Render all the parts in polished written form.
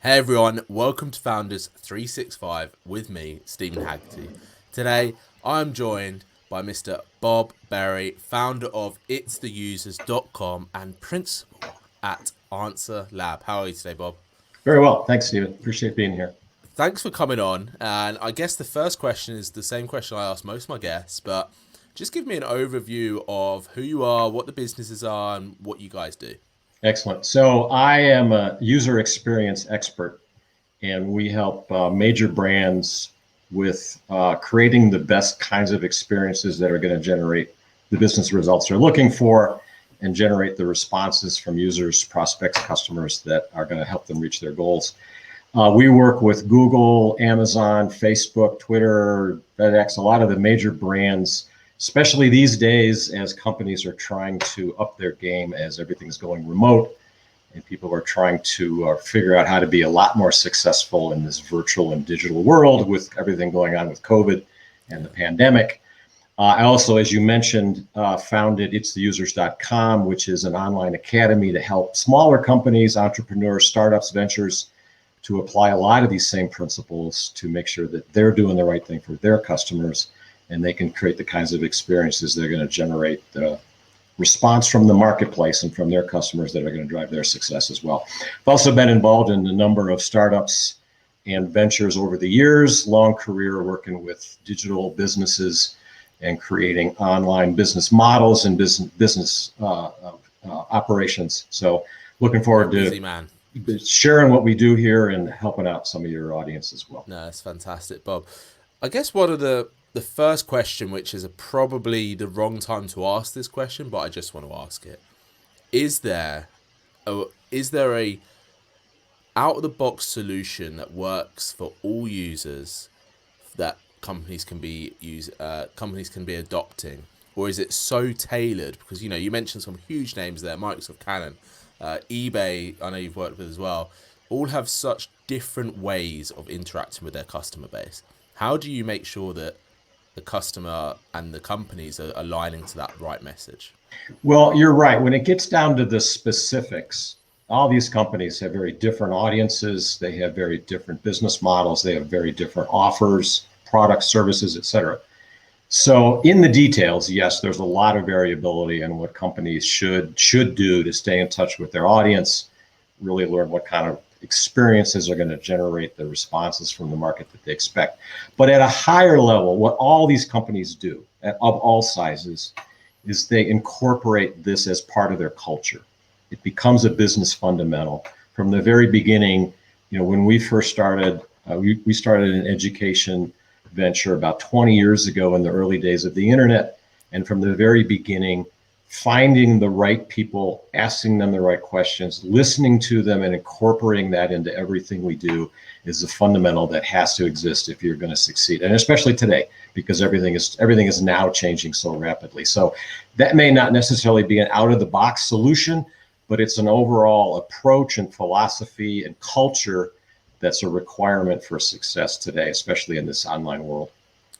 Hey everyone, welcome to Founders 365 with me, Steven Haggerty. Today, I'm joined by Mr. Bob Berry, founder of ItsTheUsers.com and principal at Answer Lab. How are you today, Bob? Very well. Thanks, Steven. Appreciate being here. Thanks for coming on. And I guess the first question is the same question I ask most of my guests, but just give me an overview of who you are, what the businesses are, and what you guys do. Excellent. So I am a user experience expert, and we help major brands with creating the best kinds of experiences that are going to generate the business results they're looking for and generate the responses from users, prospects, customers that are going to help them reach their goals. We work with Google, Amazon, Facebook, Twitter, FedEx, a lot of the major brands, especially these days as companies are trying to up their game as everything's going remote and people are trying to figure out how to be a lot more successful in this virtual and digital world with everything going on with COVID and the pandemic. I also, as you mentioned, founded ItsTheUsers.com, which is an online academy to help smaller companies, entrepreneurs, startups, ventures to apply a lot of these same principles to make sure that they're doing the right thing for their customers and they can create the kinds of experiences that are going to generate the response from the marketplace and from their customers that are going to drive their success as well. I've also been involved in a number of startups and ventures over the years, long career working with digital businesses and creating online business models and business operations. So looking forward to Busy man. sharing what we do here and helping out some of your audience as well. No, that's fantastic, Bob. I guess one of the first question, which is probably the wrong time to ask this question, but I just want to ask it: is there a out of the box solution that works for all users that companies can be adopting, or is it so tailored? Because you mentioned some huge names there: Microsoft, Canon, eBay. I know you've worked with as well. All have such different ways of interacting with their customer base. How do you make sure that the customer and the companies are aligning to that right message? Well, you're right. When it gets down to the specifics, all these companies have very different audiences. They have very different business models. They have very different offers, products, services, et cetera. So in the details, yes, there's a lot of variability in what companies should do to stay in touch with their audience, really learn what kind of experiences are going to generate the responses from the market that they expect. But at a higher level, what all these companies do of all sizes is they incorporate this as part of their culture. It becomes a business fundamental. From the very beginning, when we first started, we started an education venture about 20 years ago in the early days of the internet. And from the very beginning, finding the right people, asking them the right questions, listening to them, and incorporating that into everything we do is a fundamental that has to exist if you're going to succeed. And especially today, because everything is now changing so rapidly. So that may not necessarily be an out of the box solution, but it's an overall approach and philosophy and culture that's a requirement for success today, especially in this online world.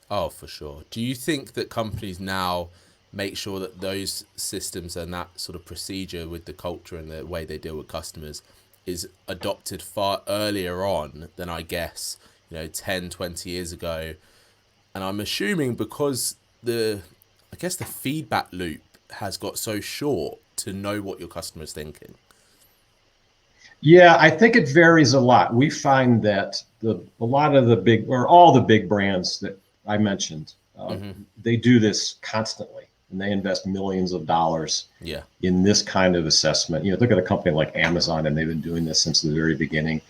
Oh, for sure. Do you think that companies now make sure that those systems and that sort of procedure with the culture and the way they deal with customers is adopted far earlier on than, I guess, 10, 20 years ago? And I'm assuming because the feedback loop has got so short to know what your customer's thinking. Yeah, I think it varies a lot. We find that a lot of the big, or all the big brands that I mentioned, they do this constantly, and they invest millions of dollars in this kind of assessment. Look at a company like Amazon, and they've been doing this since the very beginning.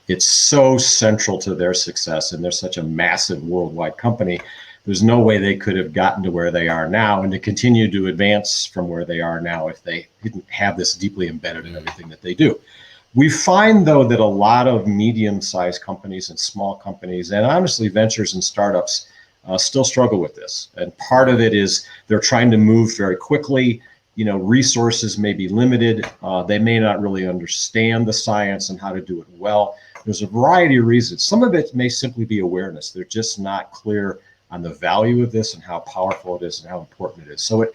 It's so central to their success, and they're such a massive worldwide company. There's no way they could have gotten to where they are now and to continue to advance from where they are now if they didn't have this deeply embedded in everything that they do. We find, though, that a lot of medium-sized companies and small companies, and honestly, ventures and startups still struggle with this. And part of it is they're trying to move very quickly. Resources may be limited. They may not really understand the science and how to do it well. There's a variety of reasons. Some of it may simply be awareness. They're just not clear on the value of this and how powerful it is and how important it is. So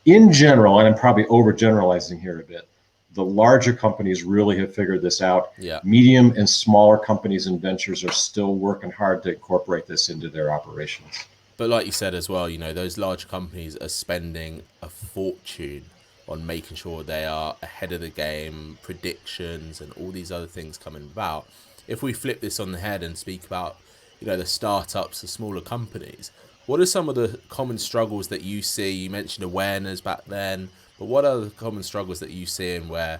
in general, and I'm probably overgeneralizing here a bit, the larger companies really have figured this out. Yeah. Medium and smaller companies and ventures are still working hard to incorporate this into their operations. But like you said as well, you know, those large companies are spending a fortune on making sure they are ahead of the game, predictions and all these other things coming about. If we flip this on the head and speak about, you know, the startups, the smaller companies, what are some of the common struggles that you see? You mentioned awareness back then, but what are the common struggles that you see in where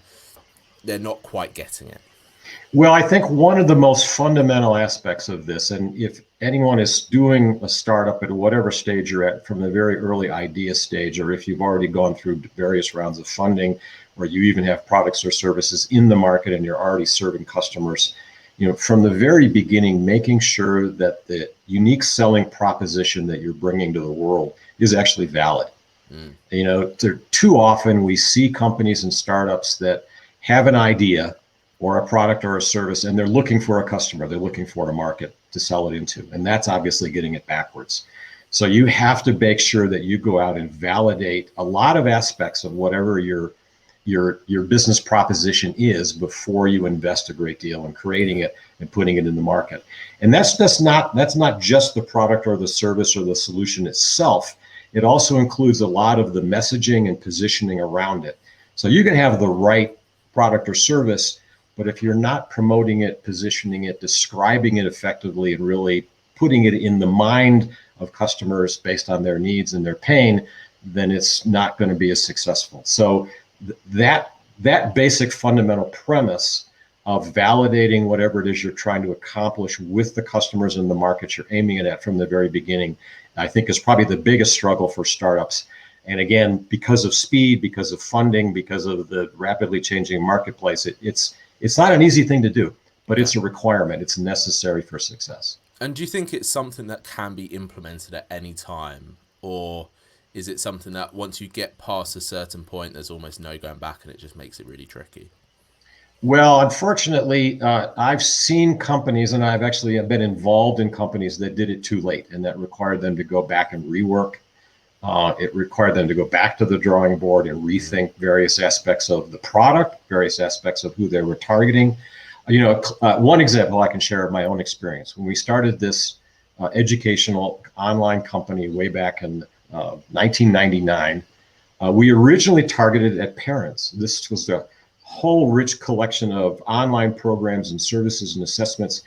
they're not quite getting it? Well, I think one of the most fundamental aspects of this, and if anyone is doing a startup at whatever stage you're at, from the very early idea stage, or if you've already gone through various rounds of funding, or you even have products or services in the market and you're already serving customers, you know, from the very beginning, making sure that the unique selling proposition that you're bringing to the world is actually valid. You know, too often we see companies and startups that have an idea or a product or a service, and they're looking for a customer, they're looking for a market to sell it into. And that's obviously getting it backwards. So you have to make sure that you go out and validate a lot of aspects of whatever your business proposition is before you invest a great deal in creating it and putting it in the market. And that's not just the product or the service or the solution itself. It also includes a lot of the messaging and positioning around it. So you can have the right product or service, but if you're not promoting it, positioning it, describing it effectively, and really putting it in the mind of customers based on their needs and their pain, then it's not going to be as successful. So that basic fundamental premise of validating whatever it is you're trying to accomplish with the customers and the markets you're aiming it at from the very beginning, I think is probably the biggest struggle for startups. And again, because of speed, because of funding, because of the rapidly changing marketplace, it's not an easy thing to do, but it's a requirement. It's necessary for success. And do you think it's something that can be implemented at any time? Or is it something that once you get past a certain point, there's almost no going back and it just makes it really tricky? Well, unfortunately, I've seen companies, and I've actually been involved in companies that did it too late, and that required them to go back and rework. It required them to go back to the drawing board and rethink various aspects of the product, various aspects of who they were targeting. You know, one example I can share of my own experience. When we started this educational online company way back in 1999, we originally targeted at parents. This was the whole rich collection of online programs and services and assessments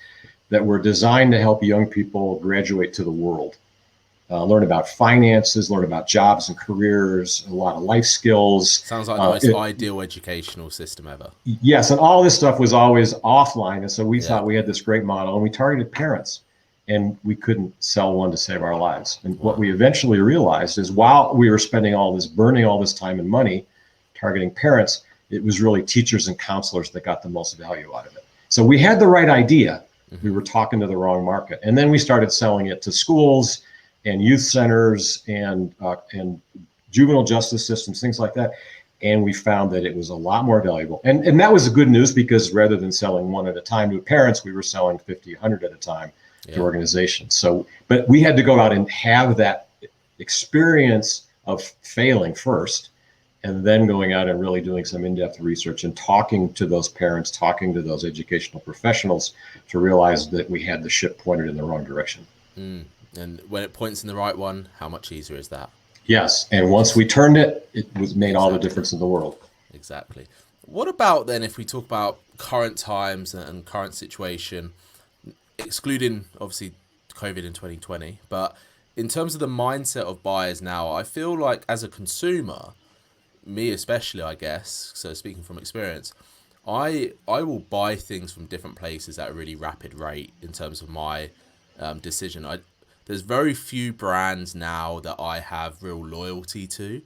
that were designed to help young people graduate to the world. Learn about finances, learn about jobs and careers, a lot of life skills. Sounds like the most ideal educational system ever. Yes, and all this stuff was always offline. And so we thought we had this great model, and we targeted parents, and we couldn't sell one to save our lives. And what we eventually realized is while we were spending all this, burning all this time and money targeting parents, it was really teachers and counselors that got the most value out of it. So we had the right idea. We were talking to the wrong market. And then we started selling it to schools and youth centers and juvenile justice systems, things like that. And we found that it was a lot more valuable. And that was the good news, because rather than selling one at a time to parents, we were selling 50, 100 at a time to organizations. So, but we had to go out and have that experience of failing first, and then going out and really doing some in-depth research and talking to those parents, talking to those educational professionals to realize that we had the ship pointed in the wrong direction. And when it points in the right one, how much easier is that? Yes. And once we turned it, it was made all the difference in the world. Exactly. What about then if we talk about current times and current situation, excluding obviously COVID in 2020, but in terms of the mindset of buyers now, I feel like as a consumer, me especially, I guess, so speaking from experience, I will buy things from different places at a really rapid rate in terms of my decision. There's very few brands now that I have real loyalty to.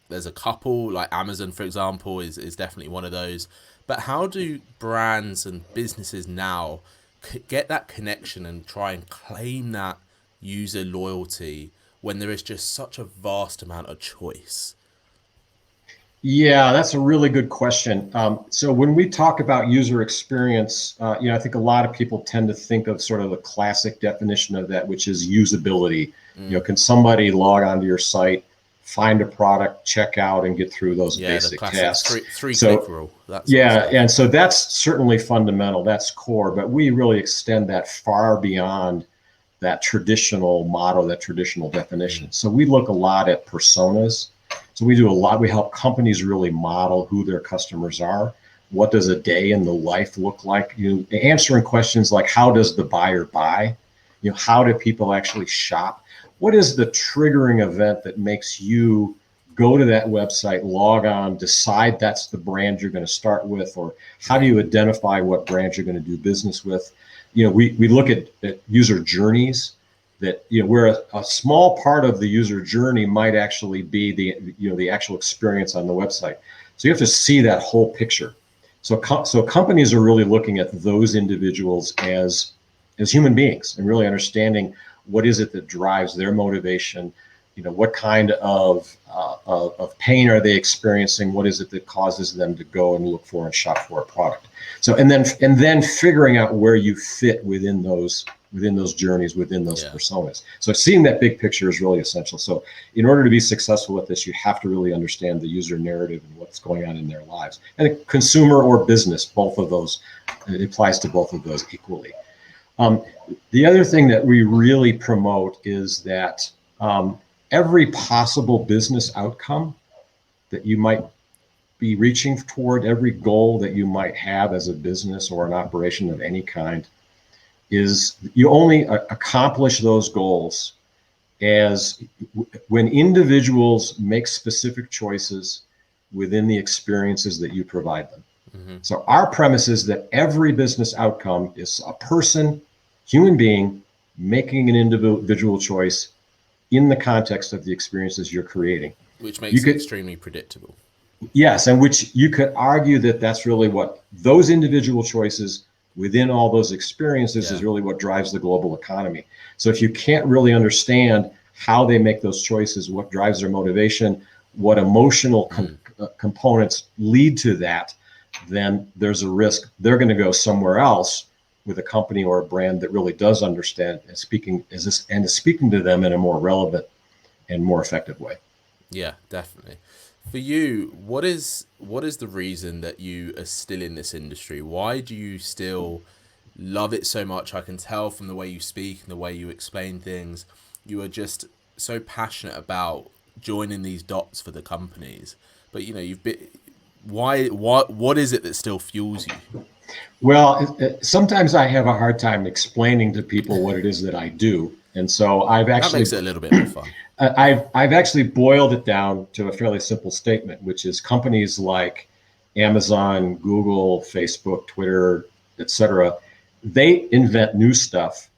There's a couple, like Amazon, for example, is definitely one of those. But how do brands and businesses now get that connection and try and claim that user loyalty when there is just such a vast amount of choice? Yeah, that's a really good question. So when we talk about user experience, I think a lot of people tend to think of sort of the classic definition of that, which is usability. Can somebody log onto your site, find a product, check out, and get through those Yeah, the basic classic tasks. three click rule. That's yeah, and so that's certainly fundamental. That's core, but we really extend that far beyond that traditional model, that traditional definition. So we look a lot at personas. So we do a lot. We help companies really model who their customers are. What does a day in the life look like? Answering questions like, how does the buyer buy? How do people actually shop? What is the triggering event that makes you go to that website, log on, decide that's the brand you're going to start with? Or how do you identify what brands you're going to do business with? We look at user journeys that, where a small part of the user journey might actually be the actual experience on the website. So you have to see that whole picture. So companies are really looking at those individuals as human beings and really understanding what is it that drives their motivation. What kind of pain are they experiencing? What is it that causes them to go and look for and shop for a product? So and then figuring out where you fit within those journeys, within those personas. So seeing that big picture is really essential. So in order to be successful with this, you have to really understand the user narrative and what's going on in their lives. And consumer or business, both of those, it applies to both of those equally. The other thing that we really promote is that every possible business outcome that you might be reaching toward, every goal that you might have as a business or an operation of any kind, is you only accomplish those goals as when individuals make specific choices within the experiences that you provide them. Mm-hmm. So our premise is that every business outcome is a person, human being, making an individual choice in the context of the experiences you're creating. Which makes it extremely predictable. Yes, and which you could argue that that's really what those individual choices within all those experiences is really what drives the global economy. So if you can't really understand how they make those choices, what drives their motivation, what emotional components lead to that, then there's a risk they're going to go somewhere else with a company or a brand that really does understand and is speaking to them in a more relevant and more effective way. Yeah, definitely. For you, what is the reason that you are still in this industry? Why do you still love it so much? I can tell from the way you speak and the way you explain things, you are just so passionate about joining these dots for the companies. But what is it that still fuels you? Well, sometimes I have a hard time explaining to people what it is that I do. And so that makes it a little bit more fun. I've actually boiled it down to a fairly simple statement, which is companies like Amazon, Google, Facebook, Twitter, etc. They invent new stuff,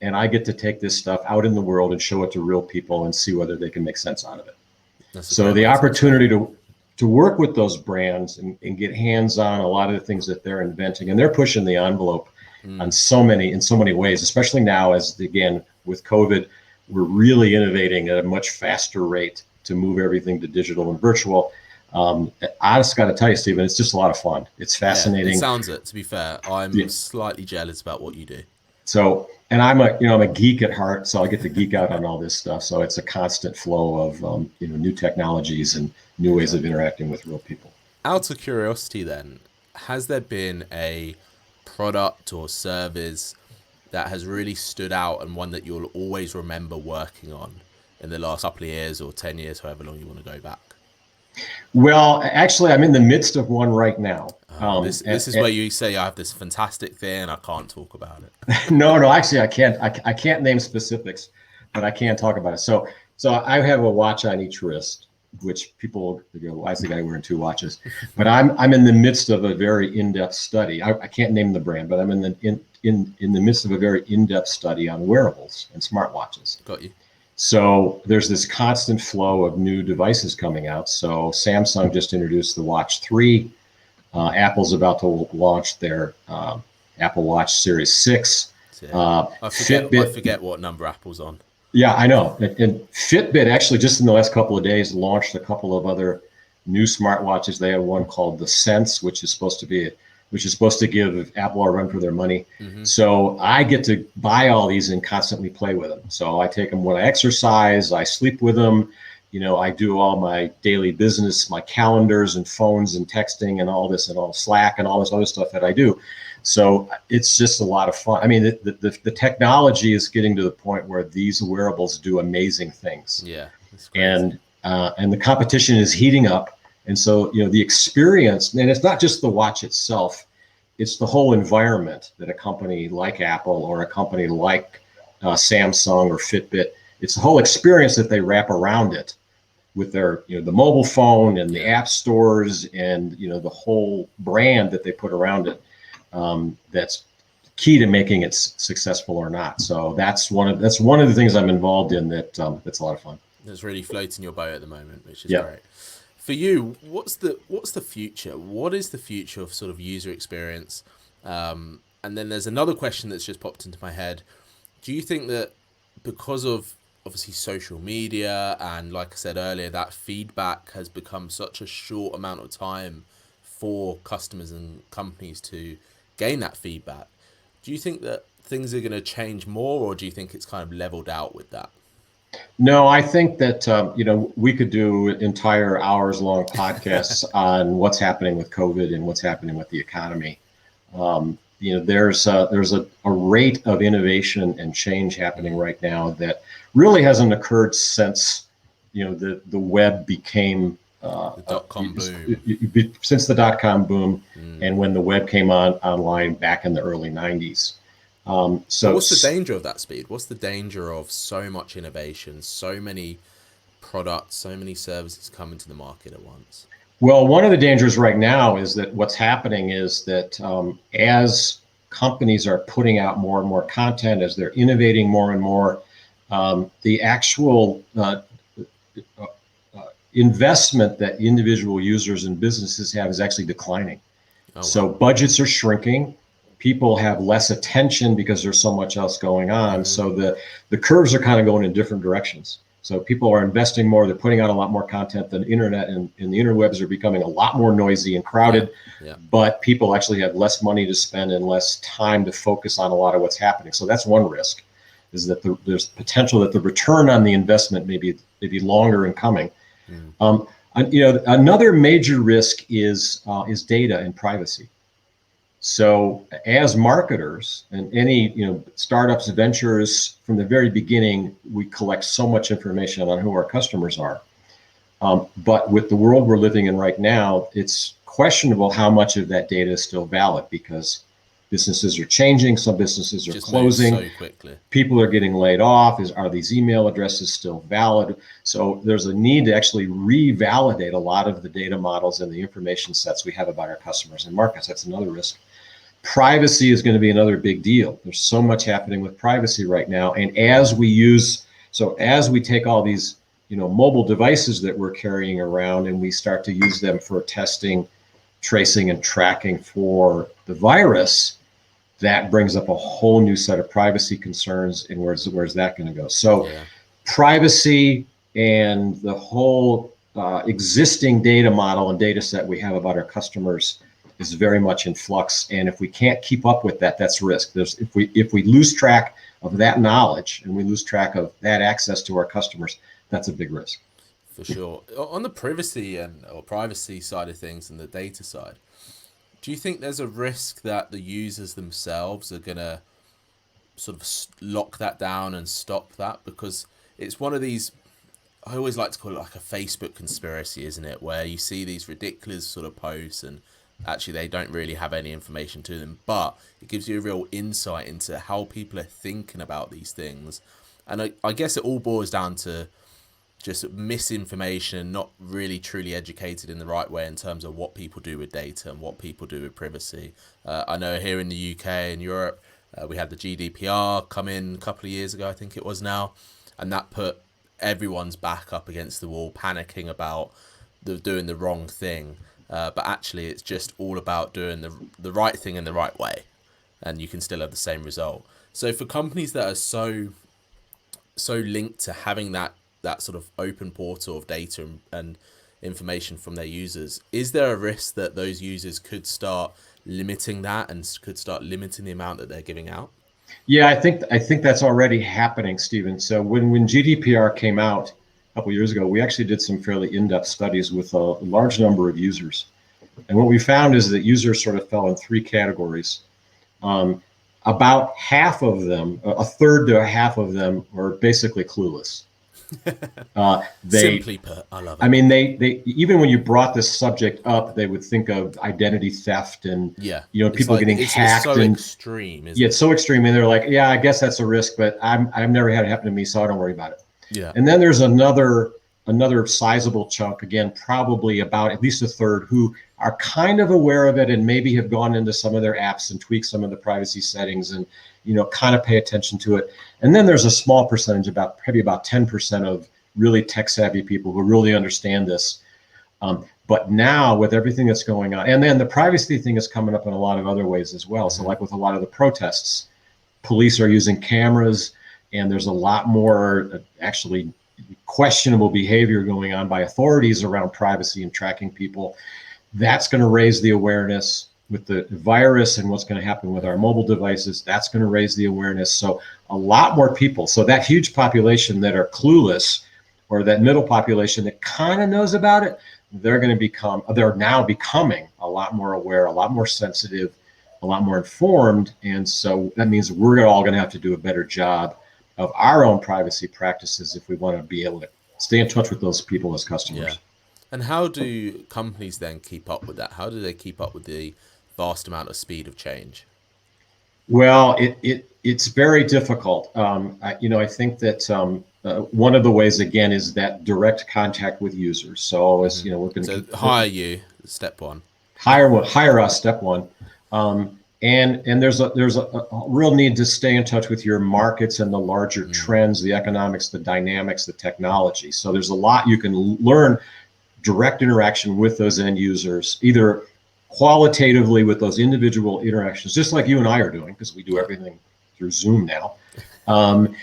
and I get to take this stuff out in the world and show it to real people and see whether they can make sense out of it. So the opportunity to work with those brands and get hands on a lot of the things that they're inventing, and they're pushing the envelope in so many ways, especially now as, again, with COVID, we're really innovating at a much faster rate to move everything to digital and virtual. I just got to tell you, Steven, it's just a lot of fun. It's fascinating. It sounds it, to be fair. I'm slightly jealous about what you do. So, and I'm a geek at heart, so I get to geek out on all this stuff. So it's a constant flow of new technologies and new ways of interacting with real people. Out of curiosity, then, has there been a product or service that has really stood out and one that you'll always remember working on in the last couple of years or 10 years, however long you want to go back? Well, actually, I'm in the midst of one right now. This is where you say I have this fantastic thing and I can't talk about it. No, actually, I can't. I can't name specifics, but I can talk about it. So I have a watch on each wrist, which people go, why is the guy wearing two watches? But I'm in the midst of a very in-depth study. I can't name the brand, but I'm in the midst of a very in-depth study on wearables and smartwatches. Got you. So there's this constant flow of new devices coming out. So Samsung just introduced the Watch 3. Apple's about to launch their Apple Watch Series 6. I forget what number Apple's on. Yeah, I know. And Fitbit actually just in the last couple of days launched a couple of other new smartwatches. They have one called the Sense, which is supposed to give Apple a run for their money. Mm-hmm. So I get to buy all these and constantly play with them. So I take them when I exercise, I sleep with them, I do all my daily business, my calendars and phones and texting and all this and all Slack and all this other stuff that I do. So it's just a lot of fun. I mean, the technology is getting to the point where these wearables do amazing things. Yeah, that's crazy. And the competition is heating up. And so, the experience, and it's not just the watch itself, it's the whole environment that a company like Apple or a company like Samsung or Fitbit, it's the whole experience that they wrap around it with their, the mobile phone and the app stores and, the whole brand that they put around it. That's key to making it successful or not. So that's one of the things I'm involved in that's a lot of fun. That's really floating your boat at the moment, which is great. For you, what's the future? What is the future of sort of user experience? And then there's another question that's just popped into my head. Do you think that because of obviously social media and, like I said earlier, that feedback has become such a short amount of time for customers and companies to gain that feedback, do you think that things are going to change more, or do you think it's kind of leveled out with that? No, I think that we could do entire hours-long podcasts on what's happening with COVID and what's happening with the economy. There's a rate of innovation and change happening right now that really hasn't occurred since the web became The dot-com boom. since the dot-com boom, and when the web came online back in the early 90s. So what's the danger of that speed? What's the danger of so much innovation, so many products, so many services coming to the market at once? Well, one of the dangers right now is that what's happening is that as companies are putting out more and more content, as they're innovating more and more, the actual investment that individual users and businesses have is actually declining. Oh, wow. So budgets are shrinking. People have less attention because there's so much else going on. So the curves are kind of going in different directions. So people are investing more. They're putting out a lot more content. The internet and the interwebs are becoming a lot more noisy and crowded. But people actually have less money to spend and less time to focus on a lot of what's happening. So that's one risk, is that there's potential that the return on the investment may be longer in coming. Another major risk is data and privacy. So as marketers and any startups, ventures, from the very beginning, we collect so much information on who our customers are. But with the world we're living in right now, it's questionable how much of that data is still valid, because businesses are changing. Some businesses are closing. So quickly. People are getting laid off. Are these email addresses still valid? So there's a need to actually revalidate a lot of the data models and the information sets we have about our customers and markets. That's another risk. Privacy is going to be another big deal. There's so much happening with privacy right now. And as we take all these, mobile devices that we're carrying around and we start to use them for testing, tracing, and tracking for the virus, that brings up a whole new set of privacy concerns. And where's that going to go? So privacy and the whole existing data model and data set we have about our customers is very much in flux, and if we can't keep up with that, that's risk. If we lose track of that knowledge and we lose track of that access to our customers, that's a big risk. For sure. On the privacy side of things and the data side, do you think there's a risk that the users themselves are gonna sort of lock that down and stop that? Because it's one of these, I always like to call it like a Facebook conspiracy, isn't it? Where you see these ridiculous sort of posts and actually they don't really have any information to them, but it gives you a real insight into how people are thinking about these things. And I guess it all boils down to just misinformation, not really truly educated in the right way in terms of what people do with data and what people do with privacy. I know here in the UK and Europe, we had the GDPR come in a couple of years ago, I think it was now, and that put everyone's back up against the wall, panicking about doing the wrong thing. But actually, it's just all about doing the right thing in the right way, and you can still have the same result. So for companies that are so linked to having that sort of open portal of data and information from their users, is there a risk that those users could start limiting that and could start limiting the amount that they're giving out? Yeah, I think that's already happening, Steven. So when GDPR came out, couple of years ago, we actually did some fairly in-depth studies with a large number of users. And what we found is that users sort of fell in three categories. About half of them, a third to a half of them, were basically clueless. Simply put, I love it. I mean, they even when you brought this subject up, they would think of identity theft and people like, getting hacked. It's so and extreme, isn't yeah, it? it's so extreme, and they're like, yeah, I guess that's a risk, but I've never had it happen to me, so I don't worry about it. Yeah. And then there's another sizable chunk, again, probably about at least a third, who are kind of aware of it and maybe have gone into some of their apps and tweaked some of the privacy settings and kind of pay attention to it. And then there's a small percentage, maybe about 10% of really tech savvy people who really understand this. But now with everything that's going on, and then the privacy thing is coming up in a lot of other ways as well. So like with a lot of the protests, police are using cameras, and there's a lot more actually questionable behavior going on by authorities around privacy and tracking people. That's going to raise the awareness with the virus and what's going to happen with our mobile devices. That's going to raise the awareness. So a lot more people. So that huge population that are clueless, or that middle population that kind of knows about it, they're now becoming a lot more aware, a lot more sensitive, a lot more informed. And so that means we're all going to have to do a better job of our own privacy practices if we want to be able to stay in touch with those people as customers. Yeah. And how do companies then keep up with that? How do they keep up with the vast amount of speed of change? Well, it's very difficult. I think that one of the ways, again, is that direct contact with users. So as we're going to hire you, step one. Hire us, step one. And there's a real need to stay in touch with your markets and the larger trends, the economics, the dynamics, the technology. So there's a lot you can learn, direct interaction with those end users, either qualitatively with those individual interactions, just like you and I are doing, because we do everything through Zoom now. And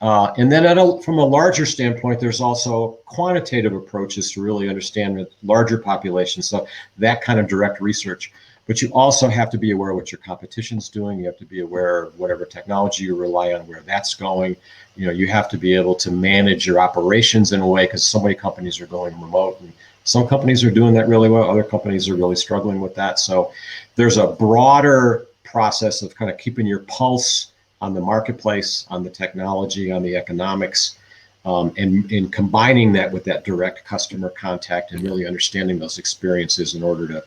then from a larger standpoint, there's also quantitative approaches to really understand the larger population. So that kind of direct research. But you also have to be aware of what your competition's doing. You have to be aware of whatever technology you rely on, where that's going. You have to be able to manage your operations in a way, because so many companies are going remote, and some companies are doing that really well. Other companies are really struggling with that. So there's a broader process of kind of keeping your pulse on the marketplace, on the technology, on the economics, and combining that with that direct customer contact and really understanding those experiences in order to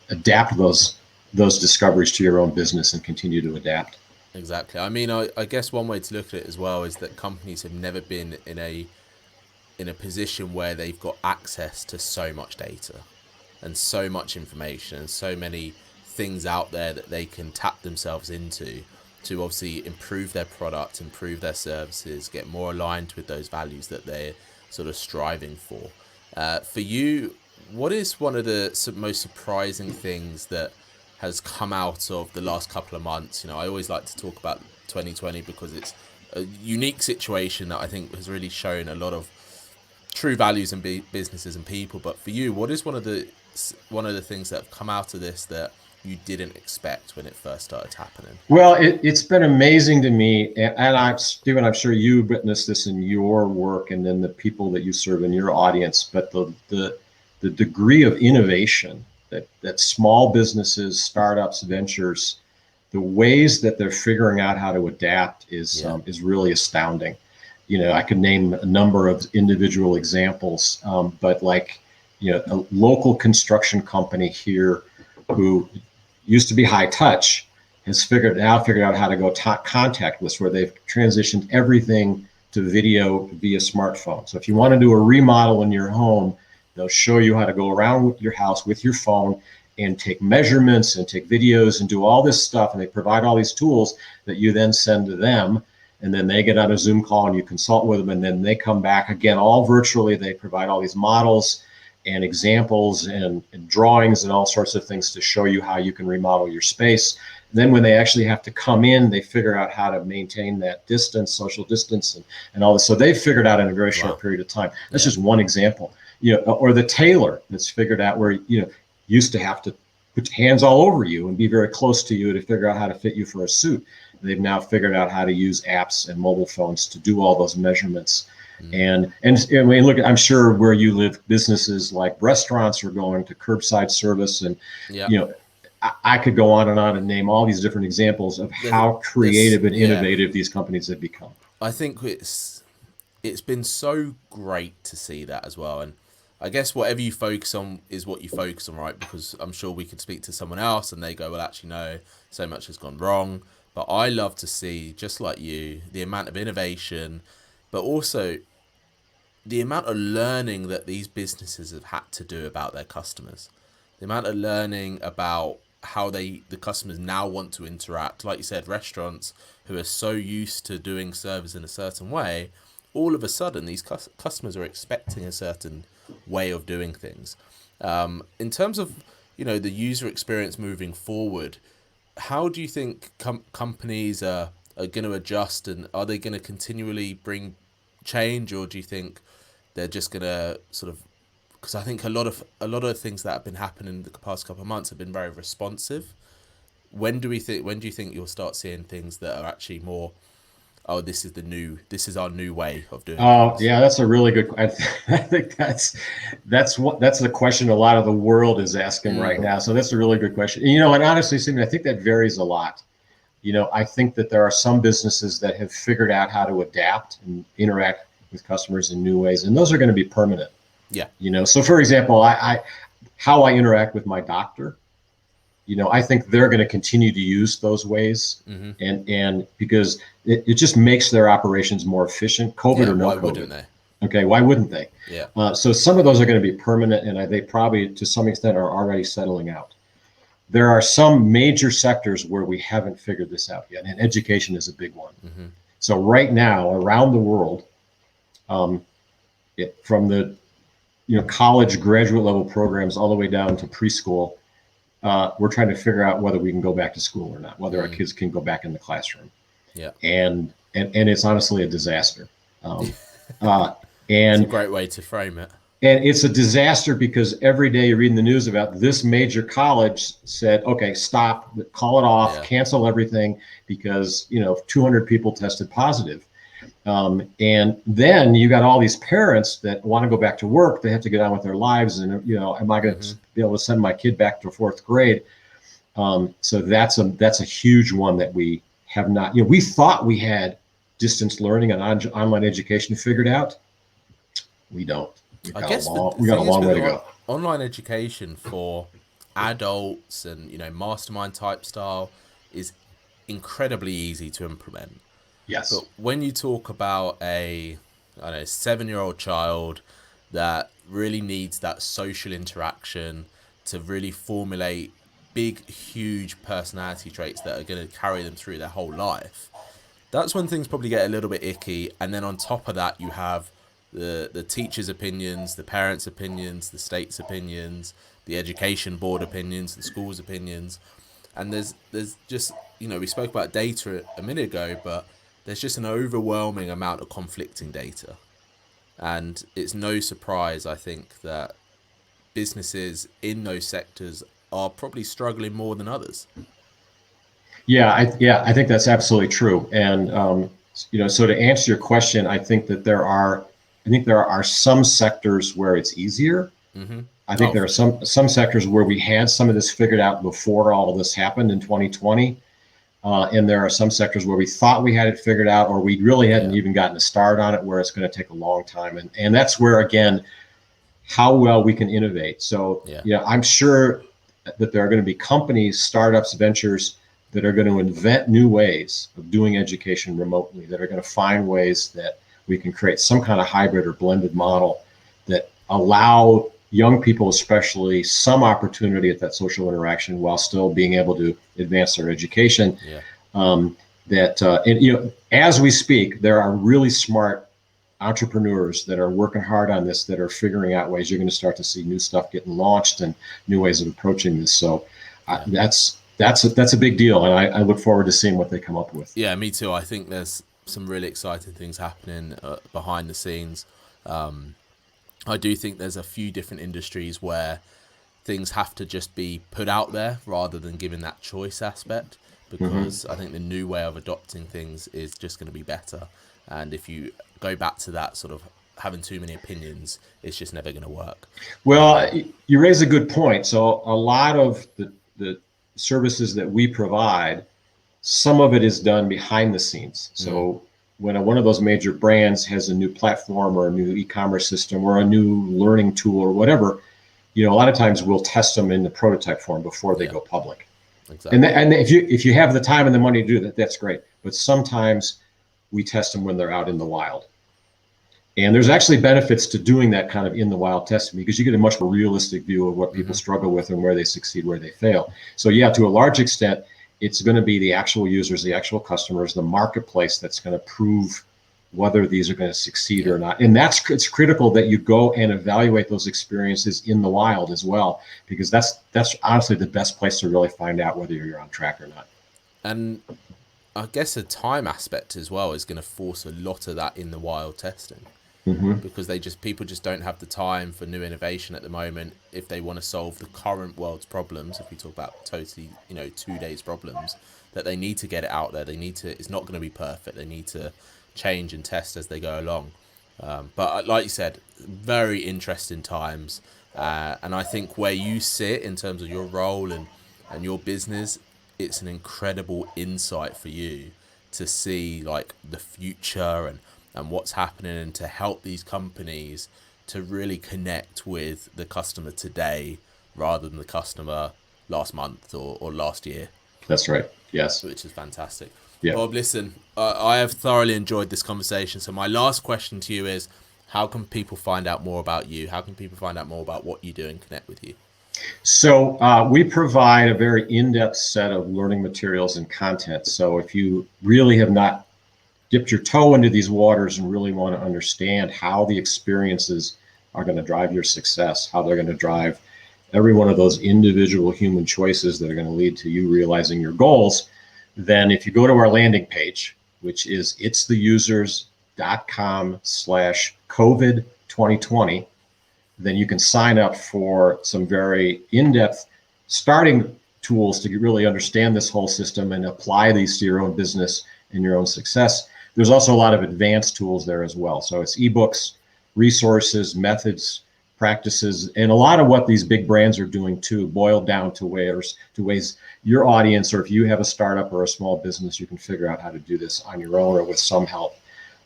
adapt those discoveries to your own business and continue to adapt. Exactly. I mean, I guess one way to look at it as well is that companies have never been in a position where they've got access to so much data and so much information and so many things out there that they can tap themselves into to obviously improve their product, improve their services, get more aligned with those values that they're sort of striving for. For you, what is one of the most surprising things that has come out of the last couple of months? I always like to talk about 2020 because it's a unique situation that I think has really shown a lot of true values in businesses and people. But for you, what is one of the things that have come out of this that you didn't expect when it first started happening? Well, it's been amazing to me, and Steven, I'm sure you witnessed this in your work and then the people that you serve in your audience, but the degree of innovation that small businesses, startups, ventures, the ways that they're figuring out how to adapt is really astounding. I could name a number of individual examples, but like, a local construction company here who used to be high touch has figured out how to go contactless, where they've transitioned everything to video via smartphone. So if you want to do a remodel in your home, they'll show you how to go around your house with your phone and take measurements and take videos and do all this stuff. And they provide all these tools that you then send to them. And then they get on a Zoom call and you consult with them. And then they come back again, all virtually. They provide all these models and examples and drawings and all sorts of things to show you how you can remodel your space. And then when they actually have to come in, they figure out how to maintain that distance, social distance, and all this. So they've figured out in a very short period of time. That's just one example. Or the tailor that's figured out where, used to have to put hands all over you and be very close to you to figure out how to fit you for a suit. They've now figured out how to use apps and mobile phones to do all those measurements. And I mean, look, I'm sure where you live, businesses like restaurants are going to curbside service, and Yeah. you know, I could go on and name all these different examples of how creative and Yeah. innovative these companies have become. I think it's been so great to see that as well. And I guess whatever you focus on is what you focus on, right? Because I'm sure we could speak to someone else and they go, well, actually, no, so much has gone wrong. But I love to see, just like you, the amount of innovation, but also the amount of learning that these businesses have had to do about their customers, the amount of learning about how the customers now want to interact. Like you said, restaurants who are so used to doing service in a certain way, all of a sudden these customers are expecting a certain way of doing things. In terms of the user experience moving forward, how do you think companies are going to adjust, and are they going to continually bring change, or do you think they're just going to sort of, because I think a lot of things that have been happening in the past couple of months have been very responsive. When do you think you'll start seeing things that are actually more, oh, this is our new way of doing Oh, things? yeah, that's a really good. I think that's the question a lot of the world is asking right now. So that's a really good question. And honestly, Stephen, I think that varies a lot. I think that there are some businesses that have figured out how to adapt and interact with customers in new ways, and those are going to be permanent. Yeah. So for example, how I interact with my doctor, I think they're going to continue to use those ways, and because it just makes their operations more efficient, COVID Yeah. or no Why COVID. wouldn't they? Okay, why wouldn't they? Yeah. So some of those are going to be permanent, and they probably, to some extent, are already settling out. There are some major sectors where we haven't figured this out yet, and education is a big one. So right now, around the world, from the college graduate level programs all the way down to preschool, we're trying to figure out whether we can go back to school or not, whether our kids can go back in the classroom. Yeah. And it's honestly a disaster. It's a And great way to frame it. and it's a disaster because every day you're reading the news about this major college said, okay, stop, call it off, Yeah. cancel everything because 200 people tested positive. And then you got all these parents that want to go back to work. They have to get on with their lives. And, am I going to be able to send my kid back to fourth grade? So that's a huge one that we have not, we thought we had distance learning and online education figured out. We don't. We I got guess a long way to go. Online education for adults and mastermind type style is incredibly easy to implement. Yes. But when you talk about a 7-year-old child that really needs that social interaction to really formulate big, huge personality traits that are going to carry them through their whole life, that's when things probably get a little bit icky. And then on top of that, you have the teachers' opinions, the parents' opinions, the state's opinions, the education board opinions, the school's opinions. And there's just, we spoke about data a minute ago, but there's just an overwhelming amount of conflicting data. And it's no surprise, I think, that businesses in those sectors are probably struggling more than others. Yeah, I think that's absolutely true. And so to answer your question, I think there are some sectors where it's easier. I think there are some sectors where we had some of this figured out before all of this happened in 2020. And there are some sectors where we thought we had it figured out, or we really hadn't even gotten a start on it, where it's going to take a long time. And that's where, again, how well we can innovate. So, I'm sure that there are going to be companies, startups, ventures that are going to invent new ways of doing education remotely, that are going to find ways that we can create some kind of hybrid or blended model that allow young people, especially, some opportunity at that social interaction while still being able to advance their education. As we speak, there are really smart entrepreneurs that are working hard on this, that are figuring out ways. You're going to start to see new stuff getting launched and new ways of approaching this. So that's a big deal, and I look forward to seeing what they come up with. Yeah, me too. I think there's some really exciting things happening behind the scenes. I do think there's a few different industries where things have to just be put out there rather than given that choice aspect, because I think the new way of adopting things is just going to be better. And if you go back to that sort of having too many opinions. It's just never going to work. Well, you raise a good point. So a lot of the services that we provide, some of it is done behind the scenes. So when one of those major brands has a new platform or a new e-commerce system or a new learning tool or whatever, a lot of times we'll test them in the prototype form before they go public. Exactly. And if you have the time and the money to do that, that's great. But sometimes we test them when they're out in the wild. And there's actually benefits to doing that kind of in the wild testing because you get a much more realistic view of what people struggle with and where they succeed, where they fail. So yeah, to a large extent, it's going to be the actual users, the actual customers, the marketplace that's going to prove whether these are going to succeed or not. And it's critical that you go and evaluate those experiences in the wild as well, because that's honestly the best place to really find out whether you're on track or not. And I guess the time aspect as well is going to force a lot of that in the wild testing. Because people just don't have the time for new innovation at the moment if they want to solve the current world's problems. If we talk about totally 2 days problems, that they need to get it out there, it's not going to be perfect, they need to change and test as they go along. But like you said, very interesting times, and I think where you sit in terms of your role and your business, it's an incredible insight for you to see like the future and what's happening, and to help these companies to really connect with the customer today rather than the customer last month or last year. That's right. Yes. Which is fantastic. Yeah. Bob, listen, I have thoroughly enjoyed this conversation. So my last question to you is, how can people find out more about you? How can people find out more about what you do and connect with you? So we provide a very in-depth set of learning materials and content. So if you really have not dipped your toe into these waters and really want to understand how the experiences are going to drive your success, how they're going to drive every one of those individual human choices that are going to lead to you realizing your goals, then if you go to our landing page, which is ItsTheUsers.com/COVID 2020, then you can sign up for some very in-depth starting tools to really understand this whole system and apply these to your own business and your own success. There's also a lot of advanced tools there as well. So it's ebooks, resources, methods, practices, and a lot of what these big brands are doing too, boiled down to ways your audience, or if you have a startup or a small business, you can figure out how to do this on your own or with some help.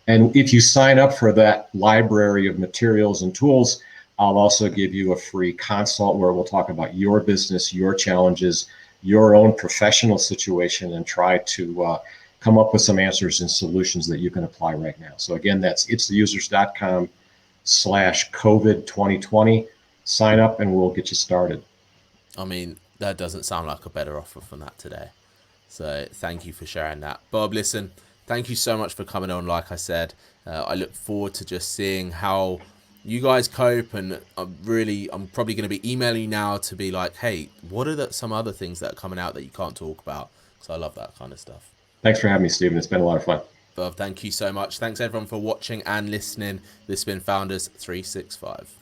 And if you sign up for that library of materials and tools, I'll also give you a free consult where we'll talk about your business, your challenges, your own professional situation, and try to come up with some answers and solutions that you can apply right now. So again, that's ItsTheUsers.com/COVID 2020. Sign up and we'll get you started. I mean, that doesn't sound like a better offer from that today. So thank you for sharing that. Bob, listen, thank you so much for coming on. Like I said, I look forward to just seeing how you guys cope, and I'm probably going to be emailing you now to be like, hey, what are some other things that are coming out that you can't talk about? So I love that kind of stuff. Thanks for having me, Steven. It's been a lot of fun. Bob, thank you so much. Thanks everyone for watching and listening. This has been Founders 365.